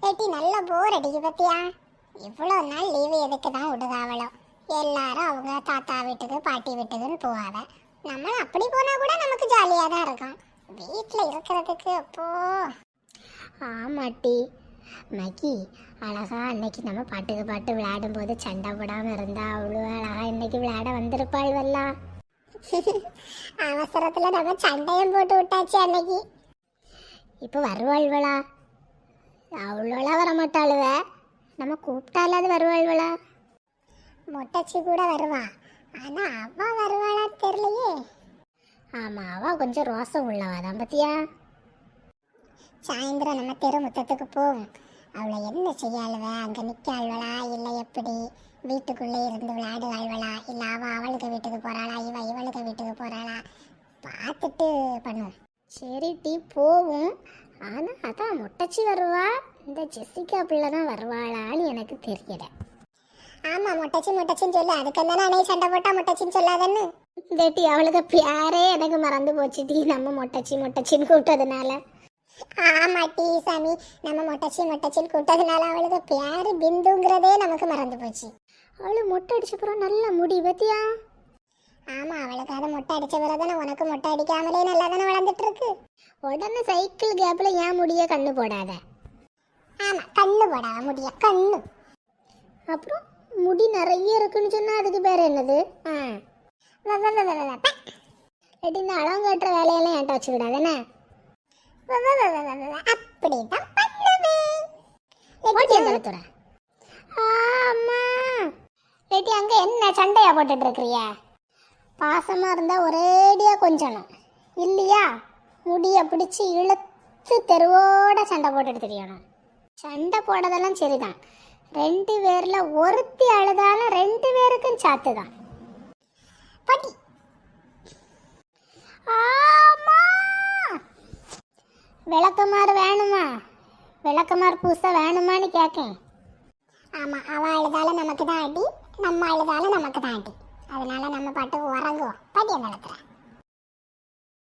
ஏட்டி நல்ல போர் அடிக்கு பத்தியா. இவ்வளோ நாள் லீவு எதுக்கு தான் விடுதாவளோ. எல்லாரும் அவங்க தாத்தா வீட்டுக்கு பாட்டி வீட்டுக்குன்னு போவாங்க. நம்மளும் அப்படி போனால் கூட நமக்கு ஜாலியாக தான் இருக்கும். வீட்டில் இருக்கிறதுக்கு அப்போ. ஆமாட்டி மகி, அழகா அன்னைக்கு நம்ம பாட்டுக்கு பாட்டு விளையாடும் போது சண்டை போடாமல் இருந்தா அவ்வளோ அழகா இன்னைக்கு விளையாட வந்திருப்பாள்வல்லா. அவசரத்தில் நம்ம சண்டையும் போட்டு விட்டாச்சு அன்னைக்கு. இப்போ வருவாள்வளா? அவ்வளோலாம் வரமாட்டாளுவ. நம்ம கூப்பிட்டாலாவது வருவாள்வளா? மொட்டச்சி கூட வருவா. ஆனால் அவ வருவாளான்னு தெரியலையே. ஆமாம், அவள் கொஞ்சம் ரோசம் உள்ளவா தான் பத்தியா. சாயந்தரம் நம்ம தெரு முத்தத்துக்கு போவோம். அவளை என்ன செய்யாளுவ? அங்கே நிற்க ஆழ்வளா இல்லை எப்படி வீட்டுக்குள்ளே இருந்து விளையாடு ஆழ்வளா இல்லை அவள் அவளுக்கு வீட்டுக்கு போகிறாளா இவளுக்கு வீட்டுக்கு போகிறாளா பார்த்துட்டு பண்ணுவோம். சரி டீ போவோம். ஆனால் அதான் மொட்டச்சி வருவா, இந்த ஜெசிகா பிள்ளை தான் வருவாளான்னு எனக்கு தெரியல. ஆமாம், மொட்டச்சின்னு சொல்லு. அதுக்கு தானே சண்டை போட்டா மொட்டச்சின்னு சொல்லாதன்னு. டேட்டி அவளுக்கு பியாரே எனக்கு மறந்து போச்சு டீ, நம்ம மொட்டச்சின்னு கூப்பிட்டதுனால. ஆமாட்டி சாமி, நம்ம மொட்டச்சின்னு கூப்பிட்டதுனால அவளுக்கு பியாரு பிந்துங்கிறதே நமக்கு மறந்து போச்சு. அவளுக்கு மொட்டை அடிச்ச பிறகு நல்ல முடி பத்தியா. ஆமாம், அவளுக்கு அதை மொட்டை அடிச்ச பிறகு தானே உனக்கு மொட்டை அடிக்காமலே நல்லா தானே வளர்ந்துட்டு இருக்கு. உடனே சைக்கிள் கேப்பில் ஏன் முடிய கண்ணு போடாத. ஆமாம், கண்ணு போடாத முடிய கண்ணு. அப்புறம் முடி நிறைய இருக்குன்னு சொன்னால் அதுக்கு பேர் என்னது? இந்த அளவு கட்டுற வேலையெல்லாம் என்கிட்ட வச்சுக்கிடாதானே. அப்படிதான் பண்ணுவேன். அம்மா லேட்டி அங்கே என்ன சண்டையா போட்டுட்டு இருக்கிறிய? பாசமாக இருந்தால் ஒரேடியாக கொஞ்சணும் இல்லையா? முடியை பிடிச்சி இழுத்து தெருவோட சண்டை போட்டுட்டு தெரியணும். சண்டை போடுறதெல்லாம் சரிதான். 2 பேரில் ஒருத்தி அழுதாலும் 2 பேருக்கும் சாத்து தான். பாட்டி விளக்கமாறு வேணுமா? விளக்கமாறு பூசா வேணுமான்னு கேட்கேன். ஆமாம், அவள் அழுதாலும் நமக்கு தான் அடி, நம்ம அழுதாலும் நமக்கு தான் அடி. அதனால நம்ம பாட்டுக்கு உறங்குவோம். பாட்டி என்ன நடத்துகிறேன்.